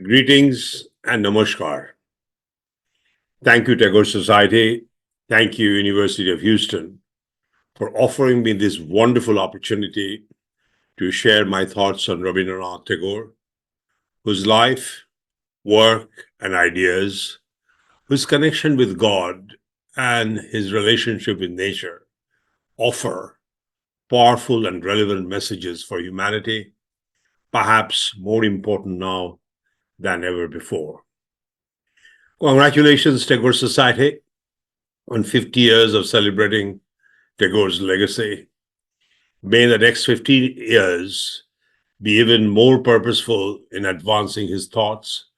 Greetings and namaskar. Thank you, Tagore Society. Thank you, University of Houston, for offering me this wonderful opportunity to share my thoughts on Rabindranath Tagore, whose life, work, and ideas, whose connection with God and his relationship with nature offer powerful and relevant messages for humanity, perhaps more important now than ever before. Congratulations, Tagore Society, on 50 years of celebrating Tagore's legacy. May the next 50 years be even more purposeful in advancing his thoughts,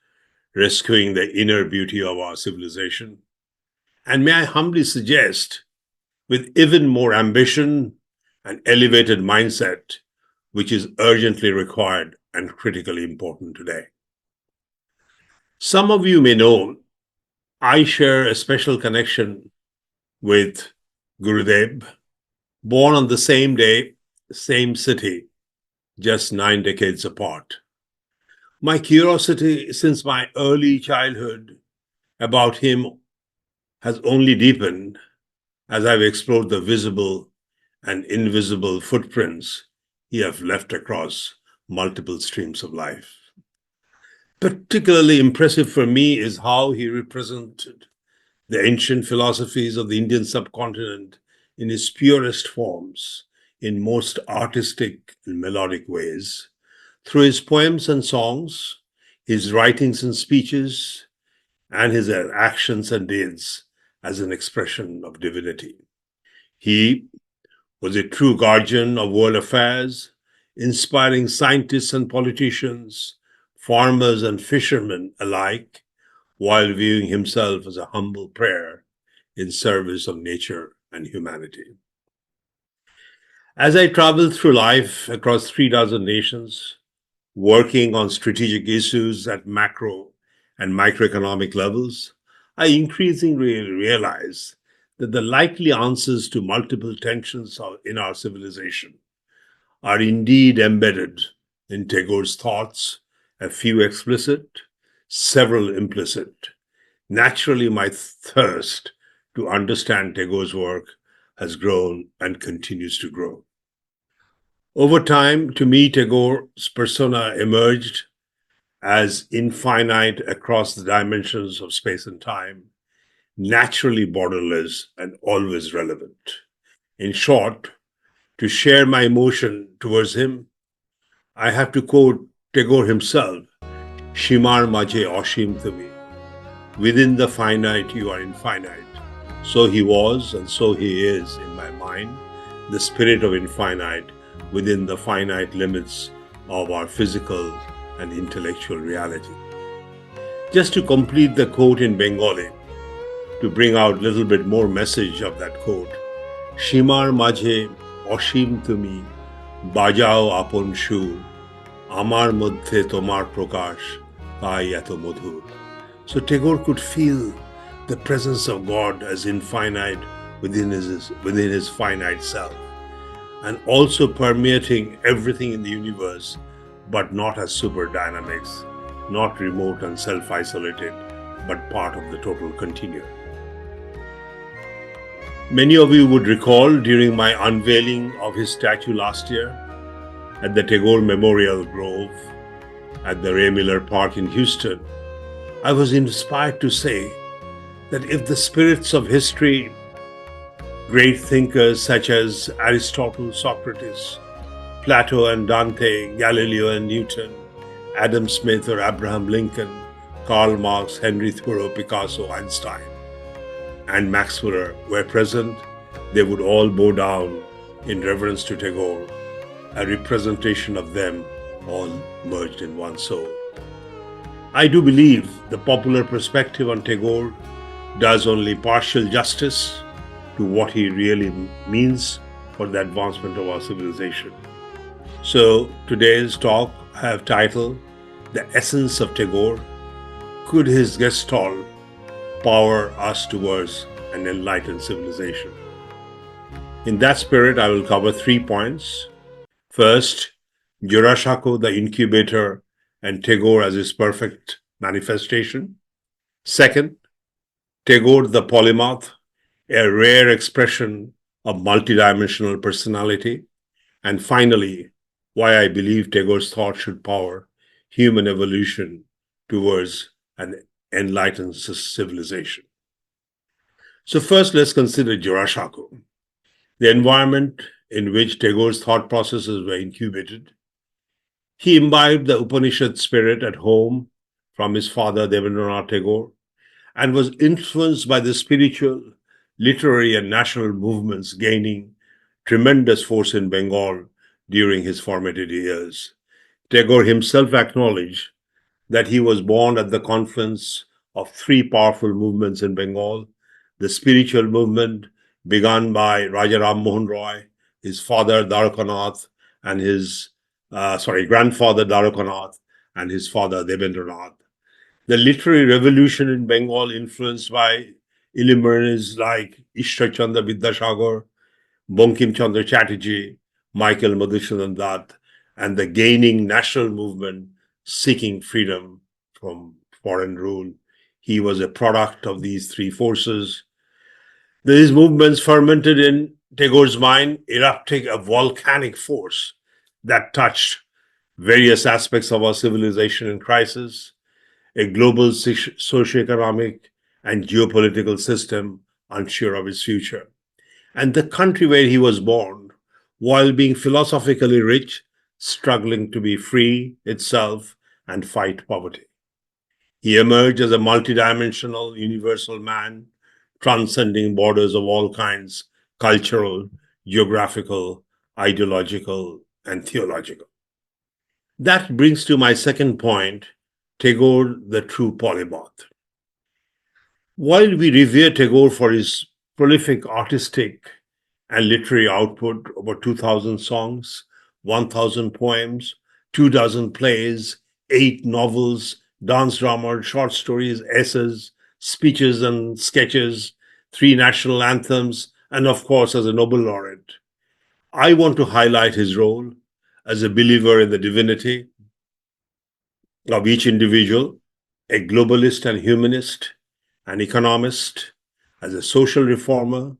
rescuing the inner beauty of our civilization. And may I humbly suggest, with even more ambition and elevated mindset, which is urgently required and critically important today. Some of you may know I share a special connection with Gurudev, born on the same day, same city, just 9 decades apart. My curiosity since my early childhood about him has only deepened as I've explored the visible and invisible footprints he has left across multiple streams of life. Particularly impressive for me is how he represented the ancient philosophies of the Indian subcontinent in its purest forms, in most artistic and melodic ways, through his poems and songs, his writings and speeches, and his actions and deeds as an expression of divinity. He was a true guardian of world affairs, inspiring scientists and politicians, farmers and fishermen alike, while viewing himself as a humble prayer in service of nature and humanity. As I traveled through life across 3 dozen nations, working on strategic issues at macro and microeconomic levels, I increasingly realized that the likely answers to multiple tensions in our civilization are indeed embedded in Tagore's thoughts, a few explicit, several implicit. Naturally, my thirst to understand Tagore's work has grown and continues to grow. Over time, to me, Tagore's persona emerged as infinite across the dimensions of space and time, naturally borderless and always relevant. In short, to share my emotion towards him, I have to quote Tagore himself, Shimar Majhe Oshim Tumi. Within the finite, you are infinite. So he was, and so he is, in my mind, the spirit of infinite within the finite limits of our physical and intellectual reality. Just to complete the quote in Bengali, to bring out a little bit more message of that quote, Shimar Majhe Oshim Tumi, Bajao Apon Shur, Amar Moddhe Tomar Prokash, Tai Eto Madhur. So Tagore could feel the presence of God as infinite within his finite self, and also permeating everything in the universe, but not as super dynamics, not remote and self-isolated, but part of the total continuum. Many of you would recall during my unveiling of his statue last year at the Tagore Memorial Grove at the Ray Miller Park in Houston, I was inspired to say that if the spirits of history, great thinkers such as Aristotle, Socrates, Plato and Dante, Galileo and Newton, Adam Smith or Abraham Lincoln, Karl Marx, Henry Thoreau, Picasso, Einstein, and Max Muller were present, they would all bow down in reverence to Tagore, a representation of them all merged in one soul. I do believe the popular perspective on Tagore does only partial justice to what he really means for the advancement of our civilization. So today's talk I have titled, The Essence of Tagore. Could his Gestalt power us towards an enlightened civilization? In that spirit, I will cover 3 points. First, Jurashako, the incubator and Tagore as his perfect manifestation. Second, Tagore the polymath, a rare expression of multidimensional personality. And finally, why I believe Tagore's thought should power human evolution towards an enlightened civilization. So first, let's consider Jorasanko, the environment in which Tagore's thought processes were incubated. He imbibed the Upanishad spirit at home from his father, Rabindranath Tagore, and was influenced by the spiritual, literary, and national movements gaining tremendous force in Bengal during his formative years. Tagore himself acknowledged that he was born at the confluence of three powerful movements in Bengal: the spiritual movement begun by Raja Ram Mohan Roy, his father Dwarkanath, and his grandfather Dwarkanath, and his father Debendranath. The literary revolution in Bengal, influenced by illuminaries like Ishwar Chandra Vidyasagar, Bankim Chandra Chatterjee, Michael Madhusudan Dutt, and the gaining national movement seeking freedom from foreign rule. He was a product of these three forces. These movements fermented in Tagore's mind, erupting a volcanic force that touched various aspects of our civilization in crisis, a global socioeconomic and geopolitical system unsure of its future. And the country where he was born, while being philosophically rich, struggling to be free itself and fight poverty. He emerged as a multidimensional, universal man, transcending borders of all kinds: cultural, geographical, ideological, and theological. That brings to my second point, Tagore, the true polymath. While we revere Tagore for his prolific artistic and literary output, over 2,000 songs, 1,000 poems, 24 plays, 8 novels, dance dramas, short stories, essays, speeches and sketches, 3 national anthems, and of course, as a Nobel laureate, I want to highlight his role as a believer in the divinity of each individual, a globalist and humanist, an economist, as a social reformer,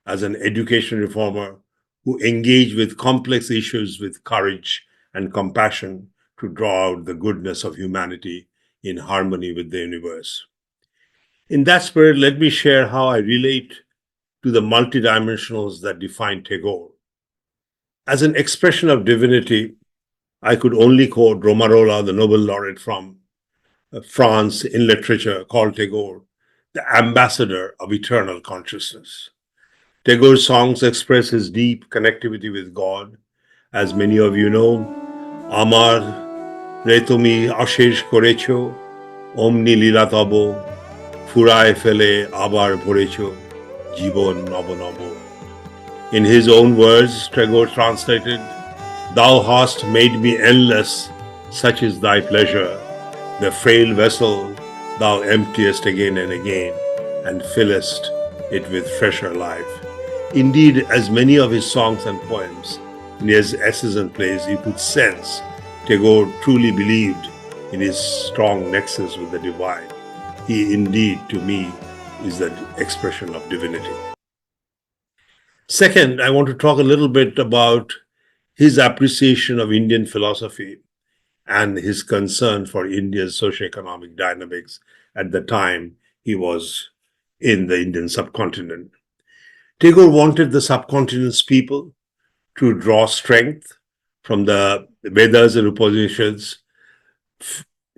as an education reformer who engaged with complex issues with courage and compassion to draw out the goodness of humanity in harmony with the universe. In that spirit, let me share how I relate to the multidimensionals that define Tagore. As an expression of divinity, I could only quote Romarola, the Nobel laureate from France in literature, called Tagore the ambassador of eternal consciousness. Tagore's songs express his deep connectivity with God. As many of you know, Amar Retumi Ashesh Korecho, Omni Lila Tabo, Furai Fele Abar Borecho, Jibon Nabo Nabo. In his own words, Tagore translated, "Thou hast made me endless, such is thy pleasure. The frail vessel thou emptiest again and again, and fillest it with fresher life." Indeed, as many of his songs and poems, in his essays and plays, you could sense Tagore truly believed in his strong nexus with the divine. He indeed, to me, is the expression of divinity. Second, I want to talk a little bit about his appreciation of Indian philosophy and his concern for India's socioeconomic dynamics at the time he was in the Indian subcontinent. Tagore wanted the subcontinent's people to draw strength from the Vedas and Upanishads,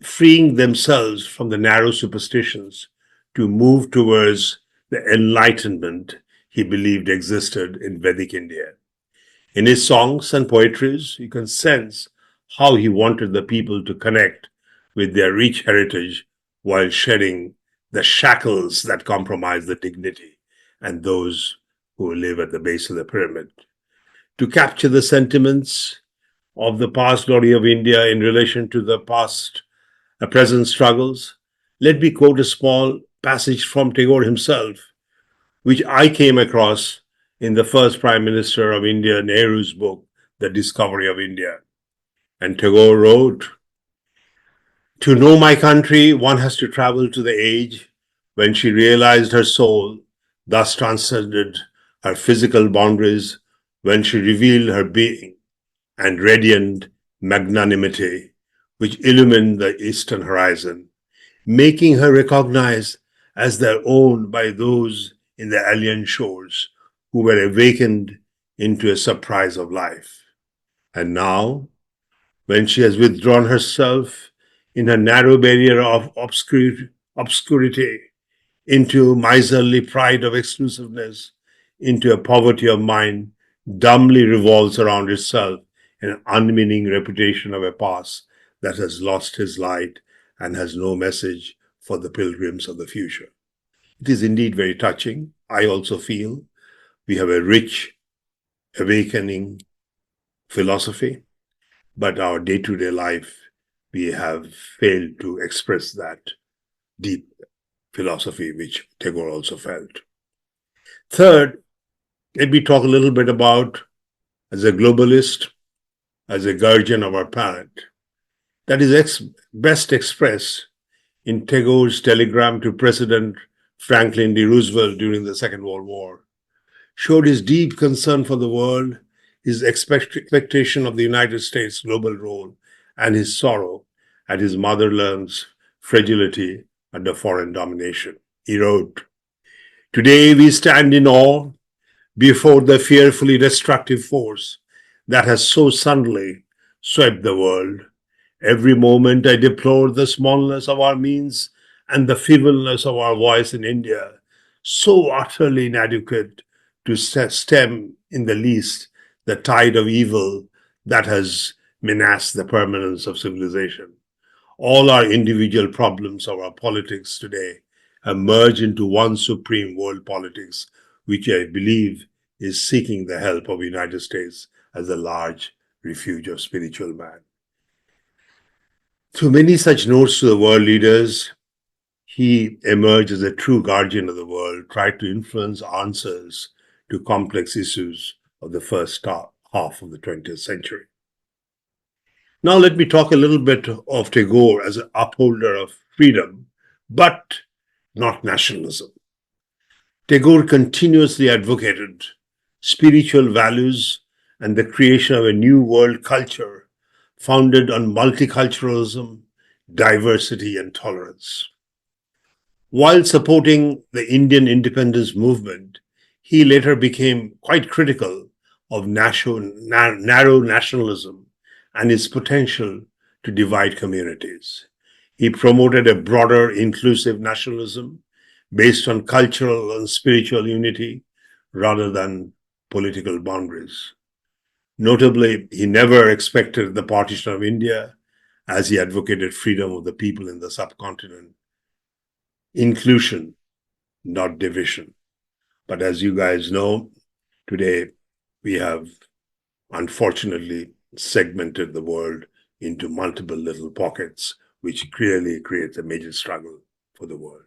freeing themselves from the narrow superstitions to move towards the enlightenment he believed existed in Vedic India. In his songs and poetries, you can sense how he wanted the people to connect with their rich heritage while shedding the shackles that compromise the dignity and those who live at the base of the pyramid. To capture the sentiments of the past glory of India in relation to the present struggles, let me quote a small passage from Tagore himself, which I came across in the first Prime Minister of India, Nehru's book, The Discovery of India. And Tagore wrote, To know my country, one has to travel to the age when she realized her soul, thus transcended her physical boundaries, when she revealed her being and radiant magnanimity, which illumined the eastern horizon, making her recognized as their own by those in the alien shores who were awakened into a surprise of life. And now, when she has withdrawn herself in her narrow barrier of obscurity into miserly pride of exclusiveness, into a poverty of mind, dumbly revolves around itself an unmeaning reputation of a past that has lost his light and has no message for the pilgrims of the future. It is indeed very touching. I also feel we have a rich, awakening philosophy, but our day-to-day life, we have failed to express that deep philosophy which Tagore also felt. Third, let me talk a little bit about, as a globalist, as a guardian of our planet. That is best expressed in Tagore's telegram to President Franklin D. Roosevelt during the Second World War. Showed his deep concern for the world, his expectation of the United States' global role, and his sorrow at his motherland's fragility under foreign domination. He wrote, "Today we stand in awe before the fearfully destructive force that has so suddenly swept the world. Every moment I deplore the smallness of our means and the feebleness of our voice in India, so utterly inadequate to stem in the least the tide of evil that has menaced the permanence of civilization. All our individual problems of our politics today have merged into one supreme world politics, which I believe is seeking the help of the United States as a large refuge of spiritual man." Through many such notes to the world leaders, he emerged as a true guardian of the world, tried to influence answers to complex issues of the first half of the 20th century. Now let me talk a little bit of Tagore as an upholder of freedom, but not nationalism. Tagore continuously advocated spiritual values and the creation of a new world culture founded on multiculturalism, diversity, and tolerance. While supporting the Indian independence movement, he later became quite critical of narrow nationalism and its potential to divide communities. He promoted a broader, inclusive nationalism based on cultural and spiritual unity rather than political boundaries. Notably, he never expected the partition of India, as he advocated freedom of the people in the subcontinent. Inclusion, not division. But as you guys know, today we have unfortunately segmented the world into multiple little pockets, which clearly creates a major struggle for the world.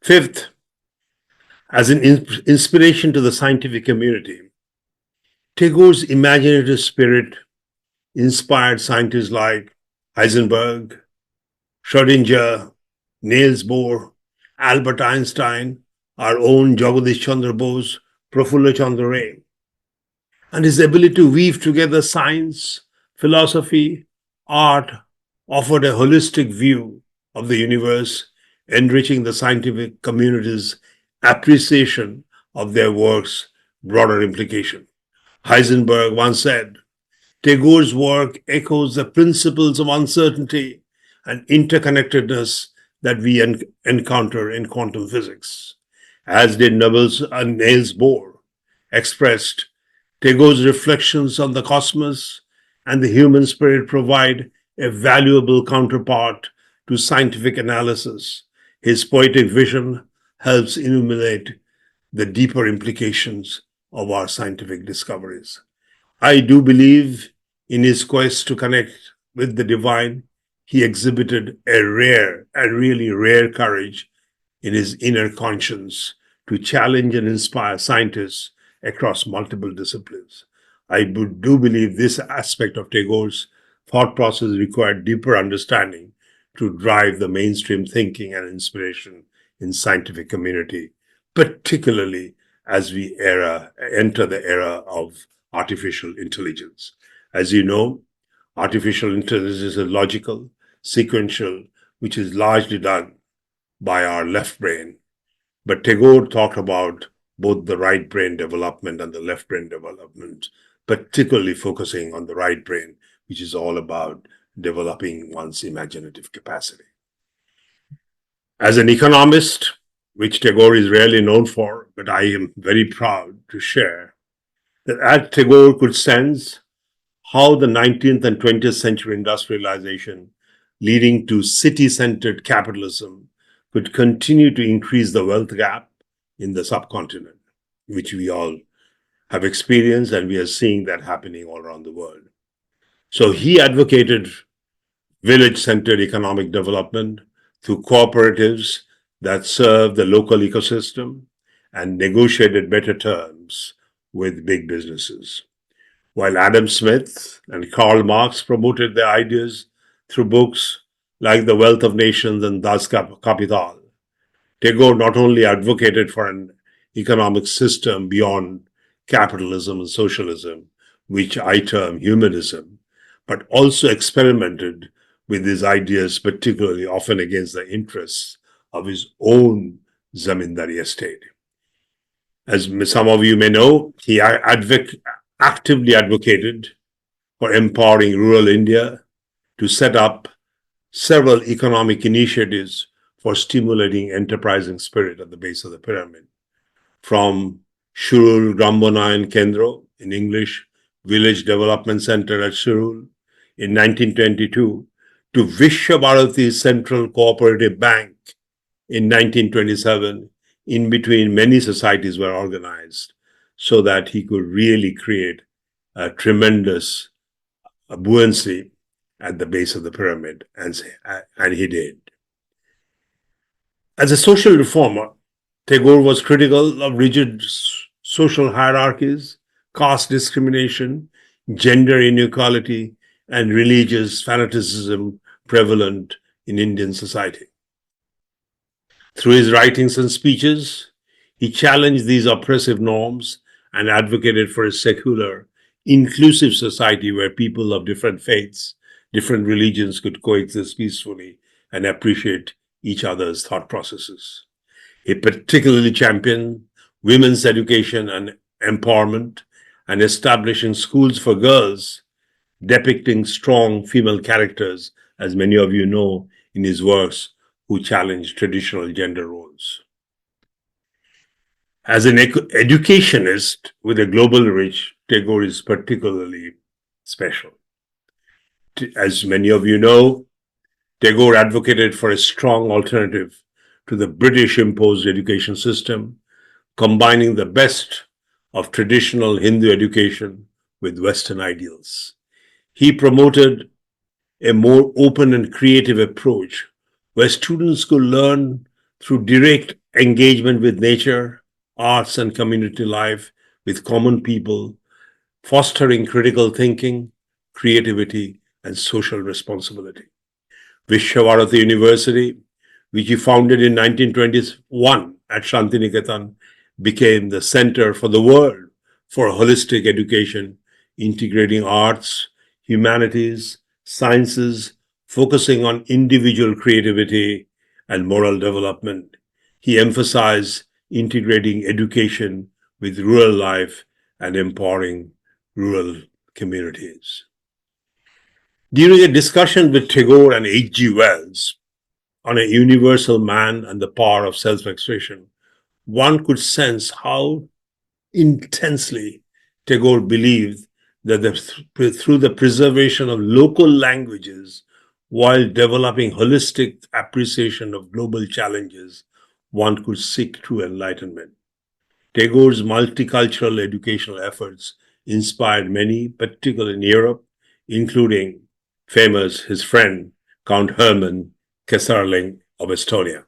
Fifth, as an inspiration to the scientific community, Tagore's imaginative spirit inspired scientists like Heisenberg, Schrödinger, Niels Bohr, Albert Einstein, our own Jagadish Chandra Bose, Prafulla Chandra Ray. And his ability to weave together science, philosophy, art offered a holistic view of the universe, enriching the scientific community's appreciation of their work's broader implication. Heisenberg once said, "Tagore's work echoes the principles of uncertainty and interconnectedness that we encounter in quantum physics." As did Niels Bohr, expressed, Tagore's reflections on the cosmos and the human spirit provide a valuable counterpart to scientific analysis. His poetic vision helps illuminate the deeper implications of our scientific discoveries. I do believe in his quest to connect with the divine, he exhibited a really rare courage in his inner conscience to challenge and inspire scientists across multiple disciplines. I do believe this aspect of Tagore's thought process required deeper understanding to drive the mainstream thinking and inspiration in scientific community, particularly as we enter the era of artificial intelligence. As you know, artificial intelligence is logical, sequential, which is largely done by our left brain. But Tagore talked about both the right brain development and the left brain development, particularly focusing on the right brain, which is all about developing one's imaginative capacity. As an economist, which Tagore is rarely known for, but I am very proud to share that as Tagore could sense how the 19th and 20th century industrialization, leading to city-centered capitalism, could continue to increase the wealth gap in the subcontinent, which we all have experienced, and we are seeing that happening all around the world. So he advocated village-centered economic development through cooperatives that serve the local ecosystem and negotiated better terms with big businesses. While Adam Smith and Karl Marx promoted their ideas through books like The Wealth of Nations and Das Kapital, Tagore not only advocated for an economic system beyond capitalism and socialism, which I term humanism, but also experimented with these ideas, particularly often against the interests of his own zamindari estate. As some of you may know, he actively advocated for empowering rural India to set up several economic initiatives for stimulating enterprising spirit at the base of the pyramid. From Shurul Grambonayan Kendro, in English, Village Development Center at Shurul, in 1922, to Vishwa Bharati Central Cooperative Bank in 1927, in between many societies were organized so that he could really create a tremendous buoyancy at the base of the pyramid, and he did. As a social reformer, Tagore was critical of rigid social hierarchies, caste discrimination, gender inequality, and religious fanaticism prevalent in Indian society. Through his writings and speeches, he challenged these oppressive norms and advocated for a secular, inclusive society where people of different faiths, different religions could coexist peacefully and appreciate each other's thought processes. He particularly championed women's education and empowerment and establishing schools for girls, depicting strong female characters, as many of you know in his works, who challenged traditional gender roles. As an educationist with a global reach, Tagore is particularly special. As many of you know, Tagore advocated for a strong alternative to the British imposed education system, combining the best of traditional Hindu education with Western ideals. He promoted a more open and creative approach where students could learn through direct engagement with nature, arts, and community life with common people, fostering critical thinking, creativity, and social responsibility. Vishwavarati University, which he founded in 1921 at Shantiniketan, became the center for the world for holistic education, integrating arts, humanities, sciences, focusing on individual creativity and moral development. He emphasized integrating education with rural life and empowering rural communities. During a discussion with Tagore and H.G. Wells on a universal man and the power of self-expression, one could sense how intensely Tagore believed that through the preservation of local languages while developing holistic appreciation of global challenges, one could seek true enlightenment. Tagore's multicultural educational efforts inspired many, particularly in Europe, including his friend, Count Hermann Kesarling of Estonia.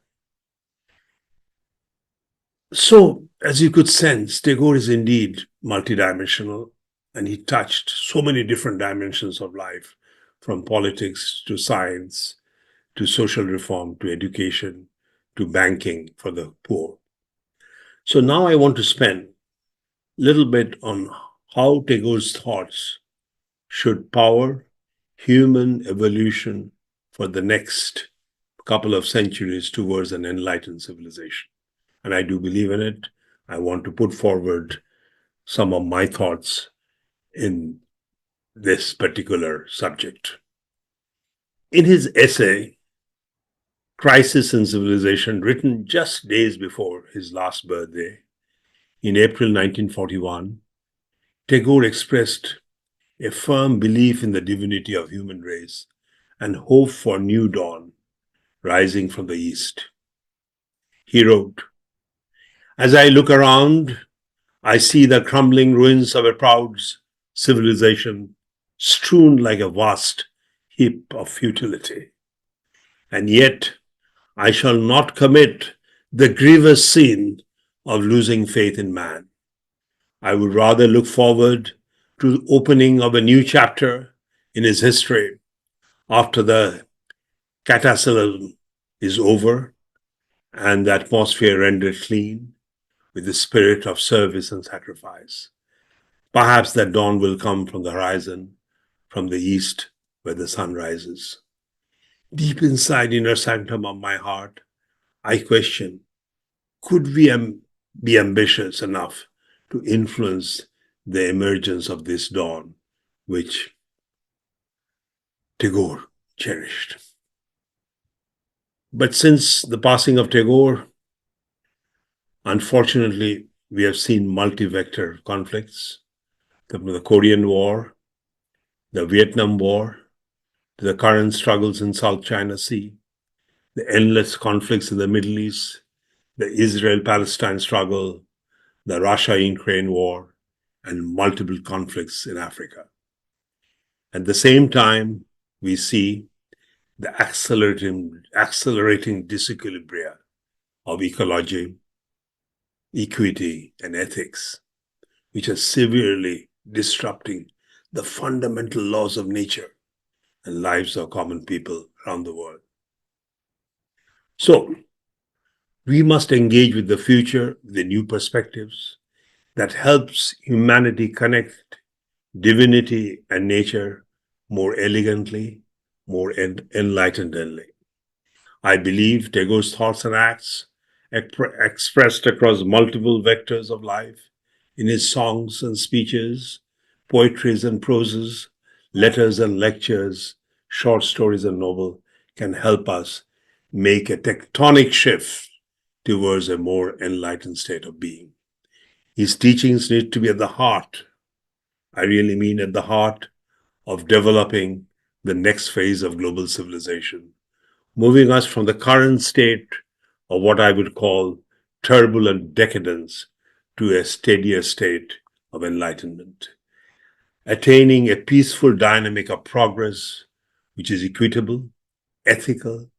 So, as you could sense, Tagore is indeed multidimensional, and he touched so many different dimensions of life, from politics to science to social reform to education to banking for the poor. So now I want to spend a little bit on how Tagore's thoughts should power human evolution for the next couple of centuries towards an enlightened civilization. And I do believe in it. I want to put forward some of my thoughts in this particular subject. In his essay, Crisis in Civilization, written just days before his last birthday, in April 1941, Tagore expressed a firm belief in the divinity of human race and hope for new dawn rising from the east. He wrote, "As I look around, I see the crumbling ruins of a proud civilization strewn like a vast heap of futility. And yet, I shall not commit the grievous sin of losing faith in man. I would rather look forward to the opening of a new chapter in his history after the cataclysm is over and the atmosphere rendered clean with the spirit of service and sacrifice. Perhaps that dawn will come from the horizon, from the east where the sun rises. Deep inside inner sanctum of my heart, I question, could we be ambitious enough to influence the emergence of this dawn, which Tagore cherished?" But since the passing of Tagore, unfortunately, we have seen multi-vector conflicts, from the Korean War, the Vietnam War, to the current struggles in South China Sea, the endless conflicts in the Middle East, the Israel-Palestine struggle, the Russia-Ukraine war, and multiple conflicts in Africa. At the same time, we see the accelerating disequilibria of ecology, equity, and ethics, which are severely disrupting the fundamental laws of nature and lives of common people around the world. So, we must engage with the future with the new perspectives that helps humanity connect divinity and nature more elegantly, more enlightenedly. I believe Tagore's thoughts and acts, expressed across multiple vectors of life, in his songs and speeches, poetries and proses, letters and lectures, short stories and novels, can help us make a tectonic shift towards a more enlightened state of being. His teachings need to be at the heart, I really mean at the heart, of developing the next phase of global civilization, moving us from the current state of what I would call turbulent decadence to a steadier state of enlightenment, attaining a peaceful dynamic of progress which is equitable, ethical,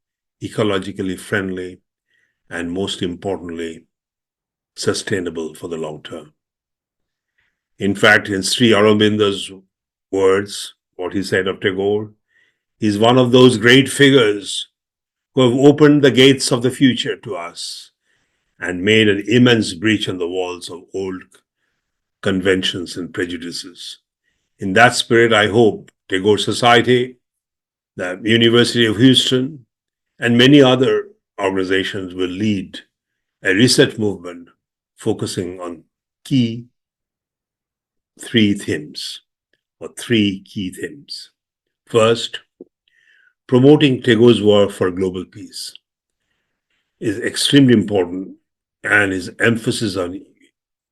ecologically friendly, and most importantly, sustainable for the long term. In fact, in Sri Aurobindo's words, what he said of Tagore, he's one of those great figures who have opened the gates of the future to us and made an immense breach in the walls of old conventions and prejudices. In that spirit, I hope Tagore Society, the University of Houston, and many other organizations will lead a reset movement focusing on three key themes. First, promoting Tagore's work for global peace is extremely important, and his emphasis on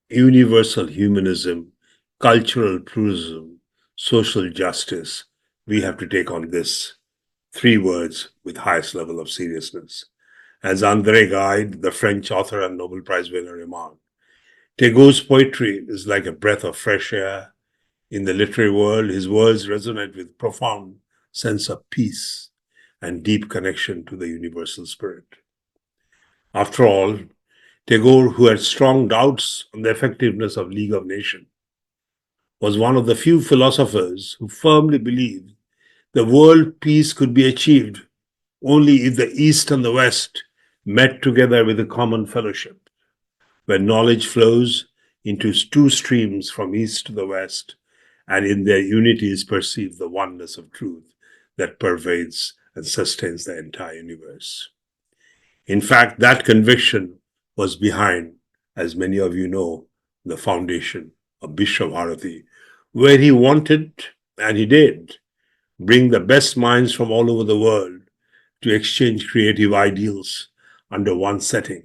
universal humanism, cultural pluralism, social justice, we have to take on this three words with highest level of seriousness. As André Gide, the French author and Nobel Prize winner, remarked, Tagore's poetry is like a breath of fresh air. In the literary world, his words resonate with profound sense of peace and deep connection to the universal spirit. After all, Tagore, who had strong doubts on the effectiveness of League of Nations, was one of the few philosophers who firmly believed The world peace could be achieved only if the East and the West met together with a common fellowship, where knowledge flows into two streams from East to the West, and in their unity is perceived the oneness of truth that pervades and sustains the entire universe. In fact, that conviction was behind, as many of you know, the foundation of Vishwabharati, where he wanted, and he did, bring the best minds from all over the world to exchange creative ideals under one setting.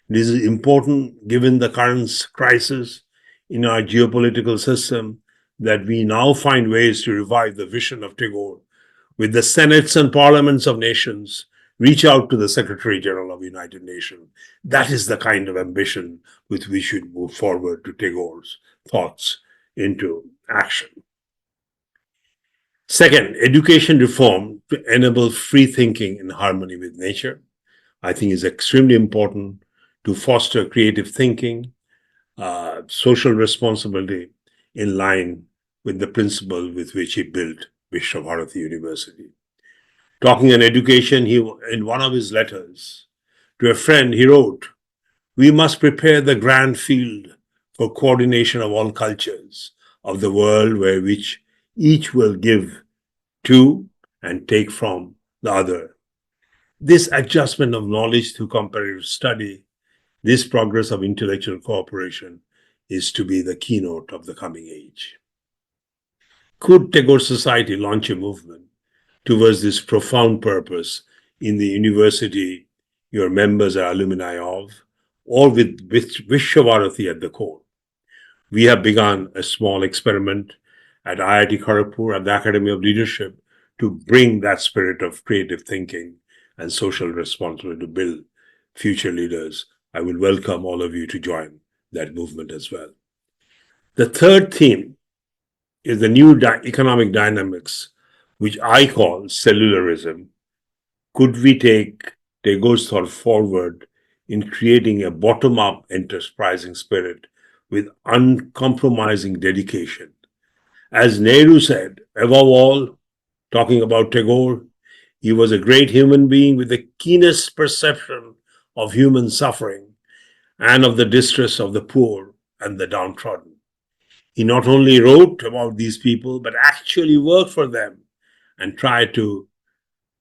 This is important given the current crisis in our geopolitical system, that we now find ways to revive the vision of Tagore, with the senates and parliaments of nations reach out to the Secretary General of the United Nations. That is the kind of ambition with which we should move forward to Tagore's thoughts into action. Second, education reform to enable free thinking in harmony with nature, I think, is extremely important to foster creative thinking, social responsibility, in line with the principle with which he built Vishwabharati University. Talking on education, in one of his letters to a friend, he wrote, "We must prepare the grand field for coordination of all cultures of the world, where which each will give to and take from the other. This adjustment of knowledge through comparative study, this progress of intellectual cooperation, is to be the keynote of the coming age." Could Tagore Society launch a movement towards this profound purpose in the university your members are alumni of, or with Vishwabharati at the core? We have begun a small experiment at IIT Kharagpur and the Academy of Leadership to bring that spirit of creative thinking and social responsibility to build future leaders. I will welcome all of you to join that movement as well. The third theme is the new economic dynamics, which I call cellularism. Could we take Tagore's thought forward in creating a bottom-up enterprising spirit with uncompromising dedication? As Nehru said, above all, talking about Tagore, he was a great human being with the keenest perception of human suffering and of the distress of the poor and the downtrodden. He not only wrote about these people, but actually worked for them and tried to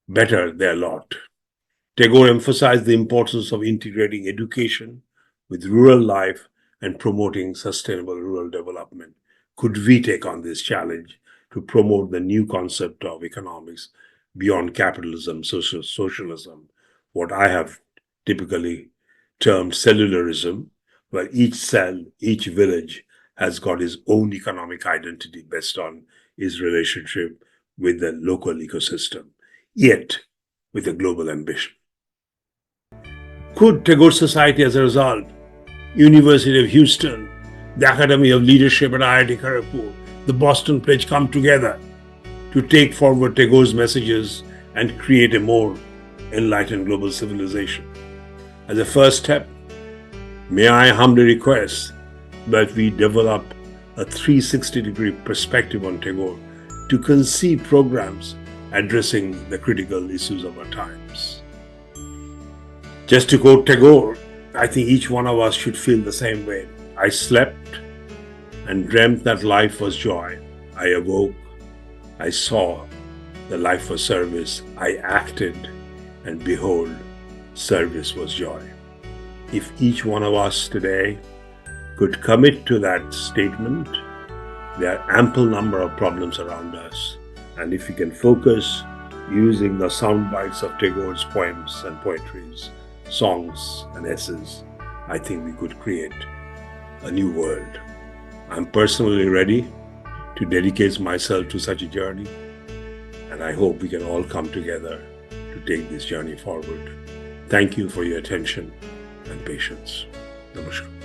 better their lot. Tagore emphasized the importance of integrating education with rural life and promoting sustainable rural development. Could we take on this challenge to promote the new concept of economics beyond capitalism, socialism, what I have typically termed cellularism, where each cell, each village has got its own economic identity based on its relationship with the local ecosystem, yet with a global ambition. Could Tagore Society, as a result, University of Houston, the Academy of Leadership at IIT Kharagpur, the Boston Pledge come together to take forward Tagore's messages and create a more enlightened global civilization? As a first step, may I humbly request that we develop a 360-degree perspective on Tagore to conceive programs addressing the critical issues of our times. Just to quote Tagore, I think each one of us should feel the same way. I slept and dreamt that life was joy. I awoke, I saw the life was service. I acted, and behold, service was joy. If each one of us today could commit to that statement, there are ample number of problems around us. And if we can focus using the sound bites of Tagore's poems and poetries, songs and essays, I think we could create a new world. I'm personally ready to dedicate myself to such a journey, and I hope we can all come together to take this journey forward. Thank you for your attention and patience. Namaskar.